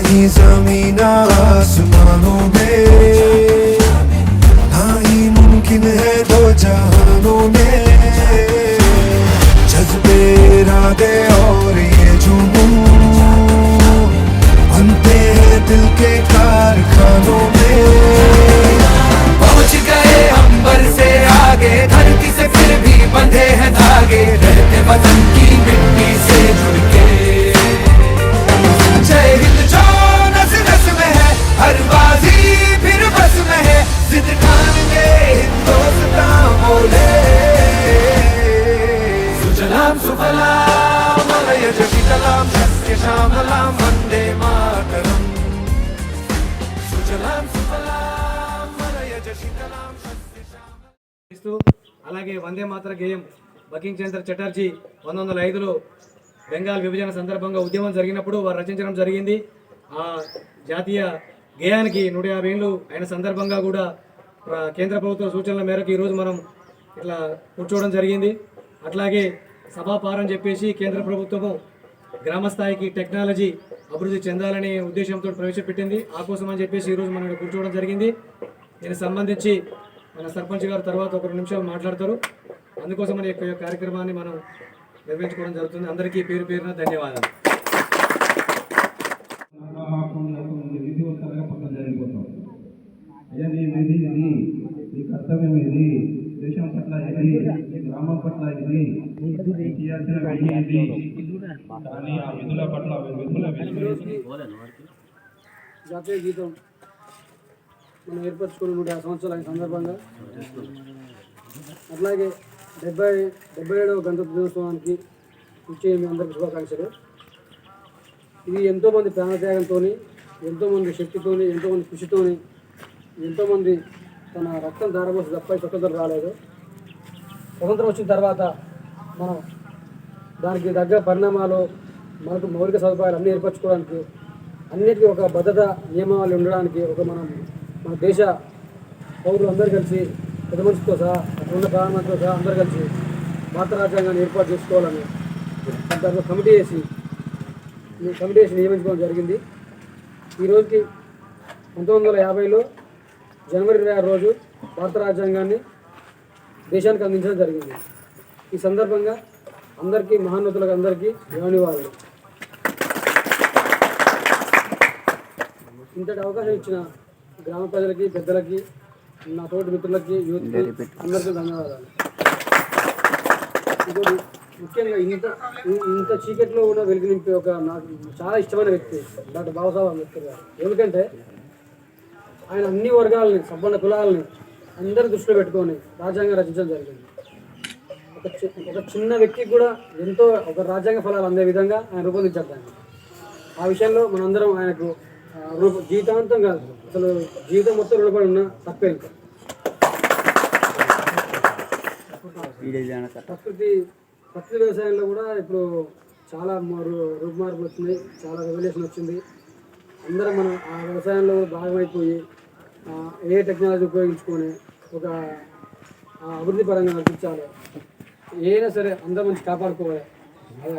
नहीं ज़मीन आसमानों में, ना ही मुमकिन है दो जहानों में। जज्बे इरादे और ये जुनून बनते हैं दिल के कारखानों में। पहुंच गए अंबर से आगे, धरती से फिर भी बंधे हैं धागे, रहते वतन की मिट्टी से जुड़ के। जय हिंद जो नस नस में है, हर बाजी फिर बस में है, जिद ठान के हिंदुस्तान बोले। सुजलाम सुफलाम मलयज शीतलाम सस्य श्यामलाम वंदे मातरम। सुजलाम सुफलाम मलयज शीतलाम सस्य श्यामलाम। అలాగే వందే మాతర గేయం బంకిం చంద్ర చటర్జీ 1905లో బెంగాల్ విభజన సందర్భంగా ఉద్యమం జరిగినప్పుడు వారు రచించడం జరిగింది. ఆ జాతీయ గేయానికి 150 ఏళ్ళు అయిన సందర్భంగా కూడా కేంద్ర ప్రభుత్వ సూచనల మేరకు ఈరోజు మనం ఇట్లా కూర్చోవడం జరిగింది. అట్లాగే సభాపారం చెప్పేసి కేంద్ర ప్రభుత్వము గ్రామ స్థాయికి టెక్నాలజీ అభివృద్ధి చెందాలనే ఉద్దేశంతో ప్రవేశపెట్టింది. ఆ కోసం అని చెప్పేసి ఈరోజు మనం కూర్చోవడం జరిగింది. దీనికి సంబంధించి మన సర్పంచ్ గారు తర్వాత ఒక 2 నిమిషాలు మాట్లాడతారు. అందుకోసం మన యొక్క కార్యక్రమాన్ని మనం నిర్వహించుకోవడం జరుగుతుంది. అందరికీ పేరు పేరున ధన్యవాదాలు. కర్తవ్యం ఇది, దేశం పట్ల ఇది, గ్రామం పట్ల ఇది, చేయాల్సిన విధి ఇది. కానీ ఆ విధుల పట్ల జాతీయ గీతం మనం ఏర్పరచుకుని 150 సంవత్సరాల సందర్భంగా అట్లాగే 77వ గణతంత్ర దినోత్సవానికి ఇచ్చే మీ అందరికీ శుభాకాంక్షలు. ఇది ఎంతోమంది ప్రాణత్యాగంతో, ఎంతోమంది శక్తితో, ఎంతోమంది కృషితో, ఎంతోమంది తన రక్తం ధారపోసి తప్ప స్వతంత్రం రాలేదు. స్వతంత్రం వచ్చిన తర్వాత మనం దానికి తగ్గ పరిణామాలు, మనకు మౌలిక సదుపాయాలు అన్నీ ఏర్పరచుకోవడానికి, అన్నిటికీ ఒక భద్రత నియమాలు ఉండడానికి మన దేశ పౌరులు అందరూ కలిసి పెద్ద మనిషితో సహా, ఉన్న ప్రధానమంత్రితో సహా అందరూ కలిసి భారత రాజ్యాంగాన్ని ఏర్పాటు చేసుకోవాలని దాంట్లో కమిటీ వేసి నియమించుకోవడం జరిగింది. ఈరోజుకి 1950లో జనవరి 26 రోజు భారత రాజ్యాంగాన్ని దేశానికి అందించడం జరిగింది. ఈ సందర్భంగా అందరికీ, మహాన్నతులకు అందరికీ ధన్యవాదాలు. ఇంతటి అవకాశం ఇచ్చిన గ్రామ ప్రజలకి, పెద్దలకి, నా తోటి మిత్రులకి, యూత్కి అందరికీ ధన్యవాదాలు. ఇంకోటి ముఖ్యంగా ఇంత చీకట్లో కూడా వెలుగు నింపే నాకు చాలా ఇష్టమైన వ్యక్తి డాక్టర్ బాబాసాహెబ్ అంబేద్కర్ గారు. ఎందుకంటే ఆయన అన్ని వర్గాలని, సంపన్న కులాలని అందరూ దృష్టిలో పెట్టుకొని రాజ్యాంగం రచించడం జరిగింది. ఒక చిన్న వ్యక్తికి కూడా ఎంతో ఒక రాజ్యాంగ ఫలాలు అందే విధంగా ఆయన రూపొందించారు దాన్ని. ఆ విషయంలో మనందరం ఆయనకు జీవితాంతం కాదు, అసలు జీవితం మొత్తం రుణపడి ఉన్న తప్పే. ప్రకృతి వ్యవసాయంలో కూడా ఇప్పుడు చాలా రూపుమార్పులు వచ్చినాయి, చాలా రెవల్యూషన్ వచ్చింది. అందరం మనం ఆ వ్యవసాయంలో భాగమైపోయి ఏ టెక్నాలజీ ఉపయోగించుకొని ఒక అభివృద్ధి పరంగా నడిపించాలి. ఏదైనా సరే అందరం మంచి కాపాడుకోవాలి. అదే